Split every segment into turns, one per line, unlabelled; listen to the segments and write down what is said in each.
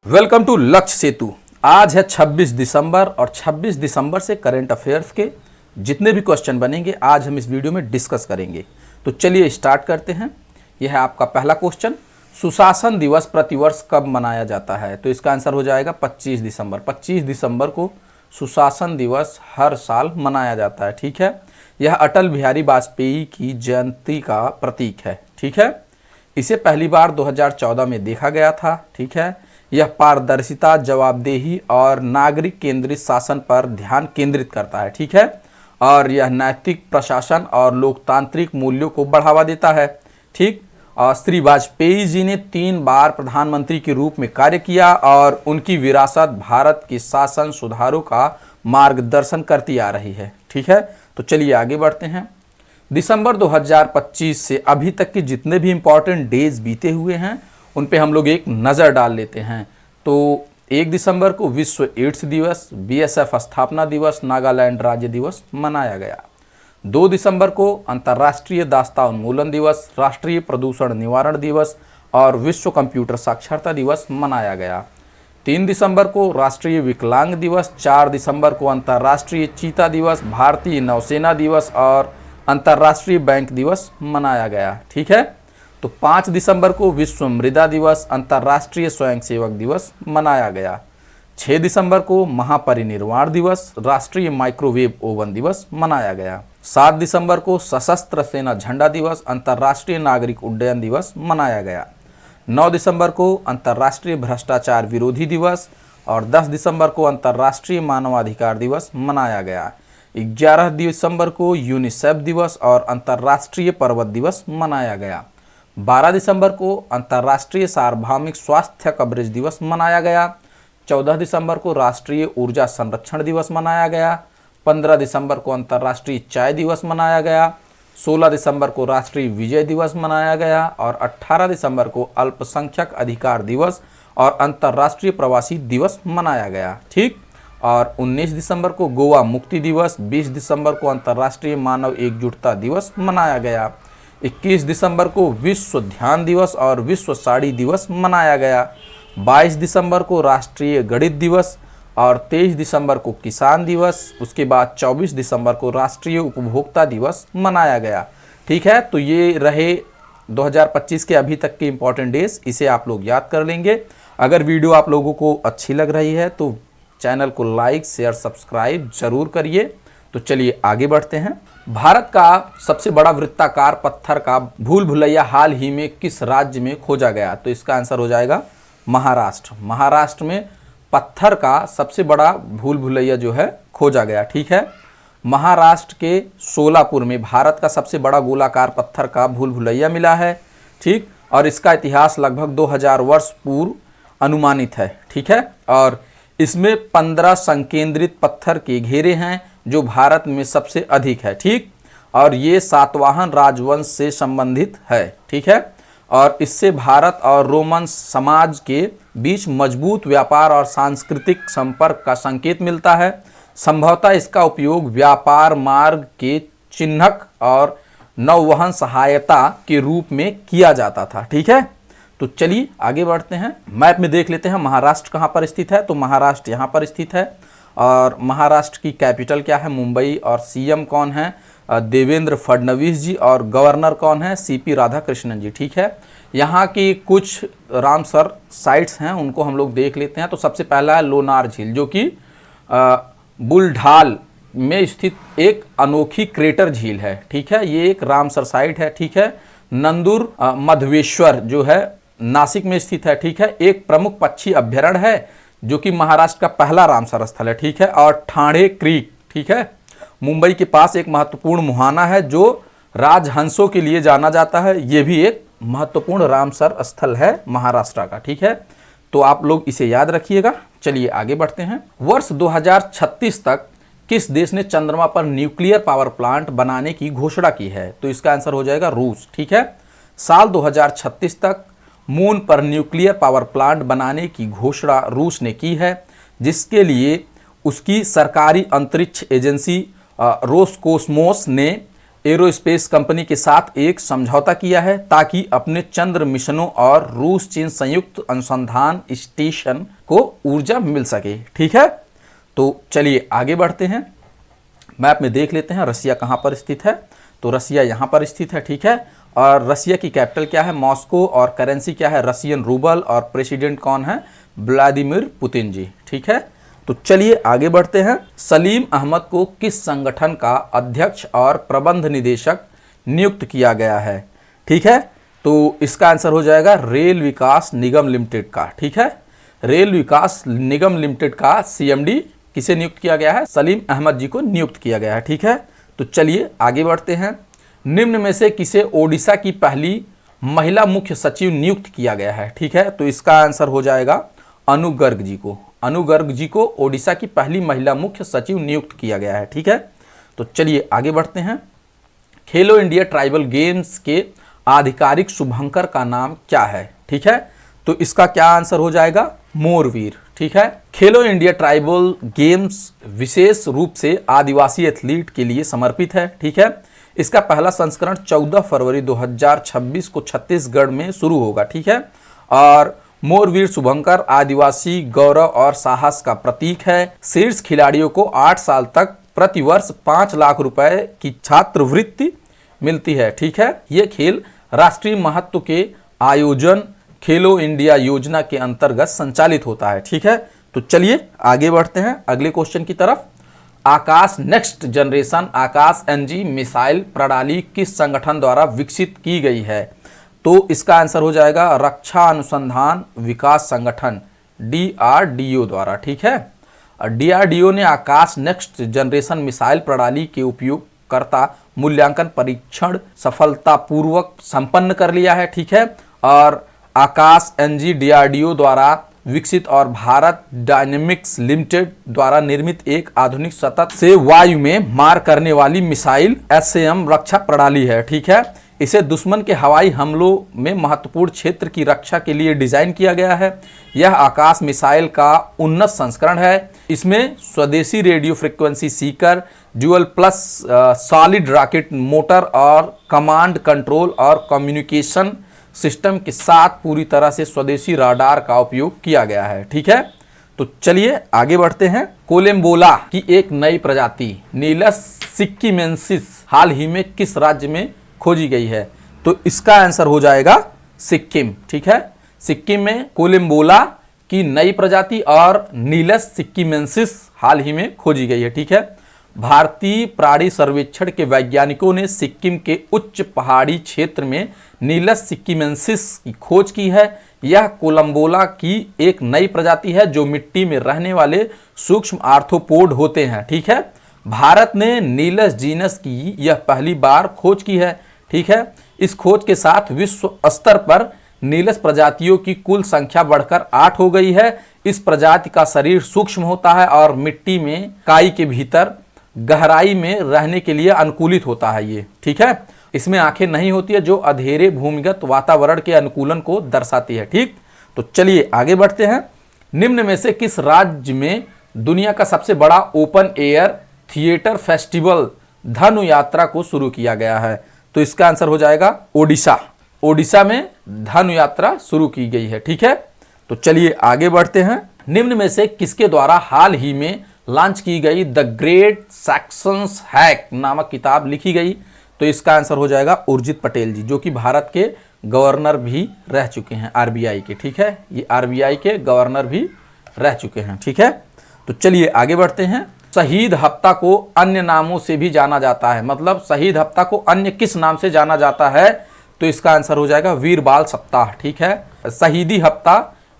Welcome to लक्ष्य सेतु। आज है 26 दिसंबर और 26 दिसंबर से करंट अफेयर्स के जितने भी क्वेश्चन बनेंगे आज हम इस वीडियो में डिस्कस करेंगे। तो चलिए स्टार्ट करते हैं। यह है आपका पहला क्वेश्चन, सुशासन दिवस प्रतिवर्ष कब मनाया जाता है? तो इसका आंसर हो जाएगा 25 दिसंबर। 25 दिसंबर को सुशासन दिवस हर साल मनाया जाता है। ठीक है, यह अटल बिहारी वाजपेयी की जयंती का प्रतीक है। ठीक है, इसे पहली बार 2014 में देखा गया था। ठीक है, यह पारदर्शिता, जवाबदेही और नागरिक केंद्रित शासन पर ध्यान केंद्रित करता है। ठीक है, और यह नैतिक प्रशासन और लोकतांत्रिक मूल्यों को बढ़ावा देता है। ठीक, और श्री वाजपेयी जी ने 3 बार प्रधानमंत्री के रूप में कार्य किया और उनकी विरासत भारत के शासन सुधारों का मार्गदर्शन करती आ रही है। ठीक है, तो चलिए आगे बढ़ते हैं। दिसंबर 2025 से अभी तक के जितने भी इंपॉर्टेंट डेज बीते हुए हैं उन पे हम लोग एक नज़र डाल लेते हैं। तो 1 दिसंबर को विश्व एड्स दिवस, बीएसएफ स्थापना दिवस, नागालैंड राज्य दिवस मनाया गया। 2 दिसंबर को अंतर्राष्ट्रीय दास्तां उन्मूलन दिवस, राष्ट्रीय प्रदूषण निवारण दिवस और विश्व कंप्यूटर साक्षरता दिवस मनाया गया। 3 दिसंबर को राष्ट्रीय विकलांग दिवस, 4 दिसंबर को अंतर्राष्ट्रीय चीता दिवस, भारतीय नौसेना दिवस और अंतर्राष्ट्रीय बैंक दिवस मनाया गया। ठीक है, तो 5 दिसंबर को विश्व मृदा दिवस, अंतर्राष्ट्रीय स्वयंसेवक दिवस मनाया गया। 6 दिसंबर को महापरिनिर्वाण दिवस, राष्ट्रीय माइक्रोवेव ओवन दिवस मनाया गया। 7 दिसंबर को सशस्त्र सेना झंडा दिवस, अंतर्राष्ट्रीय नागरिक उड्डयन दिवस मनाया गया। 9 दिसंबर को अंतर्राष्ट्रीय भ्रष्टाचार विरोधी दिवस और 10 दिसंबर को अंतर्राष्ट्रीय मानवाधिकार दिवस मनाया गया। 11 दिसंबर को यूनिसेफ दिवस और अंतर्राष्ट्रीय पर्वत दिवस मनाया गया। 12 दिसंबर को अंतर्राष्ट्रीय सार्वभौमिक स्वास्थ्य कवरेज दिवस मनाया गया। 14 दिसंबर को राष्ट्रीय ऊर्जा संरक्षण दिवस मनाया गया। 15 दिसंबर को अंतर्राष्ट्रीय चाय दिवस मनाया गया। 16 दिसंबर को राष्ट्रीय विजय दिवस मनाया गया और 18 दिसंबर को अल्पसंख्यक अधिकार दिवस और अंतर्राष्ट्रीय प्रवासी दिवस मनाया गया। ठीक, और 19 दिसंबर को गोवा मुक्ति दिवस, 20 दिसंबर को अंतर्राष्ट्रीय मानव एकजुटता दिवस मनाया गया। 21 दिसंबर को विश्व ध्यान दिवस और विश्व साड़ी दिवस मनाया गया। 22 दिसंबर को राष्ट्रीय गणित दिवस और 23 दिसंबर को किसान दिवस। उसके बाद 24 दिसंबर को राष्ट्रीय उपभोक्ता दिवस मनाया गया। ठीक है, तो ये रहे 2025 के अभी तक के इम्पॉर्टेंट डेज, इसे आप लोग याद कर लेंगे। अगर वीडियो आप लोगों को अच्छी लग रही है तो चैनल को लाइक, शेयर, सब्सक्राइब जरूर करिए। तो चलिए आगे बढ़ते हैं। भारत का सबसे बड़ा वृत्ताकार पत्थर का भूल भुलैया हाल ही में किस राज्य में खोजा गया? तो इसका आंसर हो जाएगा महाराष्ट्र। महाराष्ट्र में पत्थर का सबसे बड़ा भूल भुलैया जो है खोजा गया। ठीक है, महाराष्ट्र के सोलापुर में भारत का सबसे बड़ा गोलाकार पत्थर का भूल भुलैया मिला है। ठीक, और इसका इतिहास लगभग 2000 वर्ष पूर्व अनुमानित है। ठीक है, और इसमें 15 संकेंद्रित पत्थर के घेरे हैं जो भारत में सबसे अधिक है। ठीक, और ये सातवाहन राजवंश से संबंधित है। ठीक है, और इससे भारत और रोमन समाज के बीच मजबूत व्यापार और सांस्कृतिक संपर्क का संकेत मिलता है। संभवतः इसका उपयोग व्यापार मार्ग के चिन्हक और नौवहन सहायता के रूप में किया जाता था। ठीक है, तो चलिए आगे बढ़ते हैं। मैप में देख लेते हैं महाराष्ट्र कहाँ पर स्थित है। तो महाराष्ट्र यहाँ पर स्थित है और महाराष्ट्र की कैपिटल क्या है? मुंबई। और सीएम कौन है? देवेंद्र फडणवीस जी। और गवर्नर कौन है? सीपी राधाकृष्णन जी। ठीक है, यहाँ की कुछ रामसर साइट्स हैं उनको हम लोग देख लेते हैं। तो सबसे पहला है लोनार झील जो कि बुलढाल में स्थित एक अनोखी क्रेटर झील है। ठीक है, ये एक रामसर साइट है। ठीक है, नंदुर मधवेश्वर जो है नासिक में स्थित है। ठीक है, एक प्रमुख पक्षी अभ्यारण्य है जो कि महाराष्ट्र का पहला रामसर स्थल है। ठीक है, और ठाणे क्रीक, ठीक है, मुंबई के पास एक महत्वपूर्ण मुहाना है जो राजहंसों के लिए जाना जाता है। ये भी एक महत्वपूर्ण रामसर स्थल है महाराष्ट्र का। ठीक है, तो आप लोग इसे याद रखिएगा। चलिए आगे बढ़ते हैं। वर्ष 2036 तक किस देश ने चंद्रमा पर न्यूक्लियर पावर प्लांट बनाने की घोषणा की है? तो इसका आंसर हो जाएगा रूस। ठीक है, साल 2036 तक मून पर न्यूक्लियर पावर प्लांट बनाने की घोषणा रूस ने की है, जिसके लिए उसकी सरकारी अंतरिक्ष एजेंसी रोसकोस्मोस ने एरोस्पेस कंपनी के साथ एक समझौता किया है ताकि अपने चंद्र मिशनों और रूस चीन संयुक्त अनुसंधान स्टेशन को ऊर्जा मिल सके। ठीक है, तो चलिए आगे बढ़ते हैं। मैप में देख लेते हैं रसिया कहाँ पर स्थित है। तो रसिया यहाँ पर स्थित है। ठीक है, और रसिया की कैपिटल क्या है? मॉस्को। और करेंसी क्या है? Russian rouble. और प्रेसिडेंट कौन है? व्लादिमीर पुतिन जी। ठीक है, तो चलिए आगे बढ़ते हैं। सलीम अहमद को किस संगठन का अध्यक्ष और प्रबंध निदेशक नियुक्त किया गया है? ठीक है, तो इसका आंसर हो जाएगा रेल विकास निगम लिमिटेड का। ठीक है, रेल विकास निगम लिमिटेड का सीएमडी किसे नियुक्त किया गया है? सलीम अहमद जी को नियुक्त किया गया है। ठीक है, तो चलिए आगे बढ़ते हैं। निम्न में से किसे ओडिशा की पहली महिला मुख्य सचिव नियुक्त किया गया है? ठीक है, तो इसका आंसर हो जाएगा अनु गर्ग जी को। अनु गर्ग जी को ओडिशा की पहली महिला मुख्य सचिव नियुक्त किया गया है। ठीक है, तो चलिए आगे बढ़ते हैं। खेलो इंडिया ट्राइबल गेम्स के आधिकारिक शुभंकर का नाम क्या है? ठीक है, तो इसका क्या आंसर हो जाएगा? मोरवीर। ठीक है, खेलो इंडिया ट्राइबल गेम्स विशेष रूप से आदिवासी एथलीट के लिए समर्पित है। ठीक है, इसका पहला संस्करण 14 फरवरी 2026 को छत्तीसगढ़ में शुरू होगा। ठीक है, और मोरवीर शुभंकर आदिवासी गौरव और साहस का प्रतीक है। शीर्ष खिलाड़ियों को 8 साल तक प्रतिवर्ष 5 लाख रुपए की छात्रवृत्ति मिलती है। ठीक है, ये खेल राष्ट्रीय महत्व के आयोजन खेलो इंडिया योजना के अंतर्गत संचालित होता है। ठीक है, तो चलिए आगे बढ़ते हैं अगले क्वेश्चन की तरफ। आकाश नेक्स्ट जनरेशन आकाश एनजी मिसाइल प्रणाली किस संगठन द्वारा विकसित की गई है? तो इसका आंसर हो जाएगा रक्षा अनुसंधान विकास संगठन DRDO द्वारा। ठीक है, DRDO ने आकाश नेक्स्ट जनरेशन मिसाइल प्रणाली के उपयोगकर्ता मूल्यांकन परीक्षण सफलतापूर्वक संपन्न कर लिया है। ठीक है, और आकाश एनजी DRDO द्वारा विकसित और भारत डायनेमिक्स लिमिटेड द्वारा निर्मित एक आधुनिक सतत से वायु में मार करने वाली मिसाइल SAM रक्षा प्रणाली है। ठीक है, इसे दुश्मन के हवाई हमलों में महत्वपूर्ण क्षेत्र की रक्षा के लिए डिजाइन किया गया है। यह आकाश मिसाइल का उन्नत संस्करण है। इसमें स्वदेशी radio frequency Sikar, dual plus solid rocket motor और कमांड कंट्रोल और कम्युनिकेशन सिस्टम के साथ पूरी तरह से स्वदेशी राडार का उपयोग किया गया है। ठीक है, तो चलिए आगे बढ़ते हैं। कोलम्बोला की एक नई प्रजाति नीलस सिक्किमेंसिस हाल ही में किस राज्य में खोजी गई है? तो इसका आंसर हो जाएगा सिक्किम। ठीक है, सिक्किम में कोलम्बोला की नई प्रजाति और नीलस सिक्किमेंसिस हाल ही में खोजी गई है। ठीक है, भारतीय प्राणी सर्वेक्षण के वैज्ञानिकों ने सिक्किम के उच्च पहाड़ी क्षेत्र में नीलस सिक्किमेंसिस की खोज की है। यह कोलम्बोला की एक नई प्रजाति है जो मिट्टी में रहने वाले सूक्ष्म आर्थ्रोपोड होते हैं। ठीक है, भारत ने नीलस जीनस की यह पहली बार खोज की है। ठीक है, इस खोज के साथ विश्व स्तर पर नीलस प्रजातियों की कुल संख्या बढ़कर 8 हो गई है। इस प्रजाति का शरीर सूक्ष्म होता है और मिट्टी में काई के भीतर गहराई में रहने के लिए अनुकूलित होता है ये। ठीक है, इसमें आंखें नहीं होती है जो अधेरे भूमिगत वातावरण के अनुकूलन को दर्शाती है। ठीक, तो चलिए आगे बढ़ते हैं। निम्न में से किस राज्य में दुनिया का सबसे बड़ा ओपन एयर थिएटर फेस्टिवल धनु यात्रा को शुरू किया गया है? तो इसका आंसर हो जाएगा ओडिशा। ओडिशा में धनु यात्रा शुरू की गई है। ठीक है, तो चलिए आगे बढ़ते हैं। निम्न में से किसके द्वारा हाल ही में लॉन्च की गई द ग्रेट सैक्सन्स हैक नामक किताब लिखी गई? तो इसका आंसर हो जाएगा उर्जित पटेल जी, जो कि भारत के गवर्नर भी रह चुके हैं RBI के। ठीक है, ये RBI के गवर्नर भी रह चुके हैं। ठीक है, तो चलिए आगे बढ़ते हैं। शहीद हफ्ता को अन्य नामों से भी जाना जाता है, मतलब शहीद हफ्ता को अन्य किस नाम से जाना जाता है? तो इसका आंसर हो जाएगा वीर बाल सप्ताह। ठीक है, शहीदी हफ्ता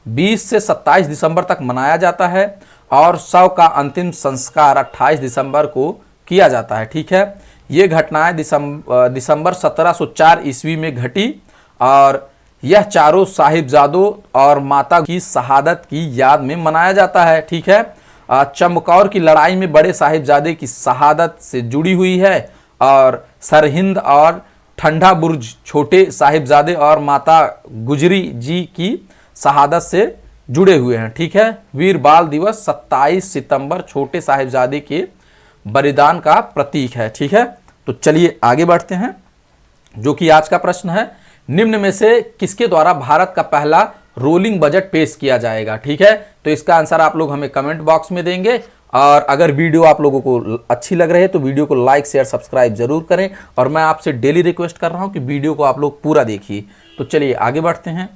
20 से 27 दिसंबर तक मनाया जाता है और शव का अंतिम संस्कार 28 दिसंबर को किया जाता है। ठीक है, ये घटनाएं दिसंबर 1704 ईस्वी में घटी और यह चारों साहिबजादों और माता की शहादत की याद में मनाया जाता है। ठीक है, चमकौर की लड़ाई में बड़े साहिबजादे की शहादत से जुड़ी हुई है और सरहिंद और ठंडा बुर्ज छोटे साहिबजादे और माता गुजरी जी की शहादत से जुड़े हुए हैं। ठीक है, वीर बाल दिवस 27 सितंबर छोटे साहिबजादे के बलिदान का प्रतीक है। ठीक है, तो चलिए आगे बढ़ते हैं, जो कि आज का प्रश्न है, निम्न में से किसके द्वारा भारत का पहला रोलिंग बजट पेश किया जाएगा। ठीक है, तो इसका आंसर आप लोग हमें कमेंट बॉक्स में देंगे, और अगर वीडियो आप लोगों को अच्छी लग रही है तो वीडियो को लाइक शेयर सब्सक्राइब जरूर करें, और मैं आपसे डेली रिक्वेस्ट कर रहा हूं कि वीडियो को आप लोग पूरा देखिए। तो चलिए आगे बढ़ते हैं।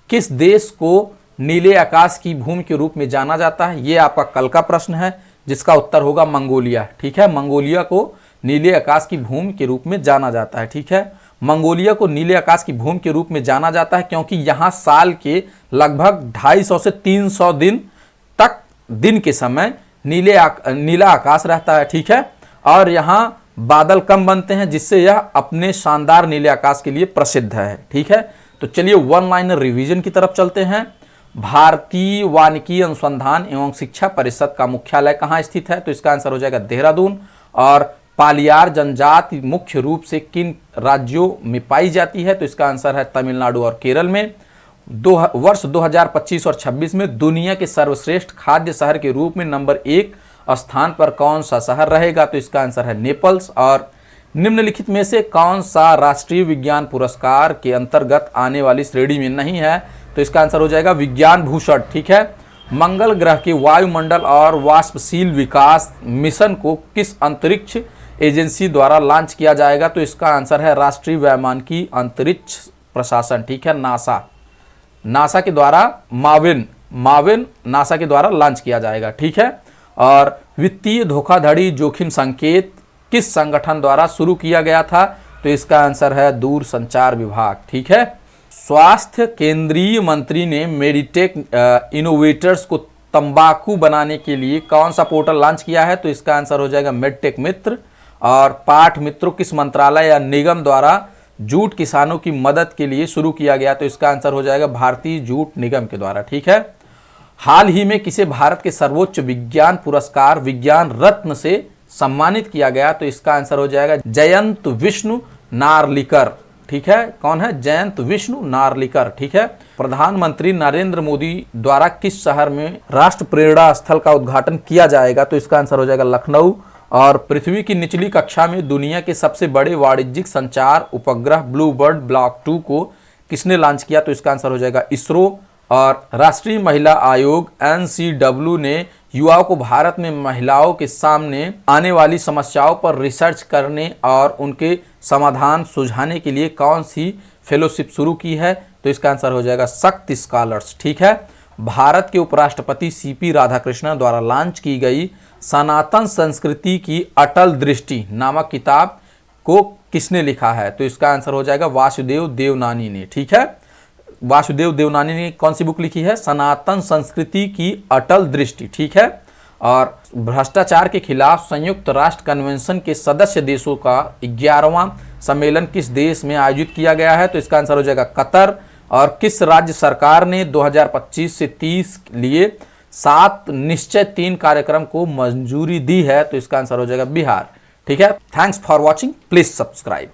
किस देश को नीले आकाश की भूमि के रूप में जाना जाता है, ये आपका कल का प्रश्न है, जिसका उत्तर होगा मंगोलिया। ठीक है, मंगोलिया को नीले आकाश की भूमि के रूप में जाना जाता है। ठीक है, मंगोलिया को नीले आकाश की भूमि के रूप में जाना जाता है क्योंकि यहाँ साल के लगभग 250 से 300 दिन तक दिन के समय नीला आकाश रहता है। ठीक है, और यहाँ बादल कम बनते हैं, जिससे यह अपने शानदार नीले आकाश के लिए प्रसिद्ध है। ठीक है, तो चलिए वन लाइनर रिवीजन की तरफ चलते हैं। भारतीय वानिकी अनुसंधान एवं शिक्षा परिषद का मुख्यालय कहाँ स्थित है, तो इसका आंसर हो जाएगा देहरादून। और पालियार जनजाति मुख्य रूप से किन राज्यों में पाई जाती है, तो इसका आंसर है तमिलनाडु और केरल में। वर्ष 2025 और 26 में दुनिया के सर्वश्रेष्ठ खाद्य शहर के रूप में नंबर 1 स्थान पर कौन सा शहर रहेगा, तो इसका आंसर है नेपल्स। और निम्नलिखित में से कौन सा राष्ट्रीय विज्ञान पुरस्कार के अंतर्गत आने वाली श्रेणी में नहीं है, तो इसका आंसर हो जाएगा विज्ञान भूषण। ठीक है, मंगल ग्रह के वायुमंडल और वाष्पशील विकास मिशन को किस अंतरिक्ष एजेंसी द्वारा लॉन्च किया जाएगा, तो इसका आंसर है राष्ट्रीय वैमानिकी अंतरिक्ष प्रशासन। ठीक है, नासा के द्वारा माविन नासा के द्वारा लॉन्च किया जाएगा। ठीक है, और वित्तीय धोखाधड़ी जोखिम संकेत किस संगठन द्वारा शुरू किया गया था, तो इसका आंसर है दूरसंचार विभाग। ठीक है, स्वास्थ्य केंद्रीय मंत्री ने मेडिटेक इनोवेटर्स को तंबाकू बनाने के लिए कौन सा पोर्टल लॉन्च किया है, तो इसका आंसर हो जाएगा मेडटेक मित्र। और पाठ मित्रों किस मंत्रालय या निगम द्वारा जूट किसानों की मदद के लिए शुरू किया गया, तो इसका आंसर हो जाएगा भारतीय जूट निगम के द्वारा। ठीक है, हाल ही में किसे भारत के सर्वोच्च विज्ञान पुरस्कार विज्ञान रत्न से सम्मानित किया गया, तो इसका आंसर हो जाएगा जयंत विष्णु नार्लिकर। ठीक है, कौन है, जयंत विष्णु नार्लिकर। ठीक है, प्रधानमंत्री नरेंद्र मोदी द्वारा किस शहर में राष्ट्र प्रेरणा स्थल का उद्घाटन किया जाएगा, तो इसका आंसर हो जाएगा लखनऊ। और पृथ्वी की निचली कक्षा में दुनिया के सबसे बड़े वाणिज्यिक संचार उपग्रह ब्लूबर्ड ब्लॉक 2 को किसने लॉन्च किया, तो इसका आंसर हो जाएगा इसरो। और राष्ट्रीय महिला आयोग NCW ने युवाओं को भारत में महिलाओं के सामने आने वाली समस्याओं पर रिसर्च करने और उनके समाधान सुझाने के लिए कौन सी फेलोशिप शुरू की है, तो इसका आंसर हो जाएगा शक्ति स्कॉलर्स। ठीक है, भारत के उपराष्ट्रपति CP राधाकृष्णन द्वारा लॉन्च की गई सनातन संस्कृति की अटल दृष्टि नामक किताब को किसने लिखा है, तो इसका आंसर हो जाएगा वासुदेव देवनानी ने। ठीक है, वासुदेव देवनानी ने कौन सी बुक लिखी है, सनातन संस्कृति की अटल दृष्टि। ठीक है, और भ्रष्टाचार के खिलाफ संयुक्त राष्ट्र कन्वेंशन के सदस्य देशों का 11वां सम्मेलन किस देश में आयोजित किया गया है, तो इसका आंसर हो जाएगा कतर। और किस राज्य सरकार ने 2025 से 30 लिए 7 निश्चय 3 कार्यक्रम को मंजूरी दी है, तो इसका आंसर हो जाएगा बिहार। ठीक है, thanks for watching, please subscribe.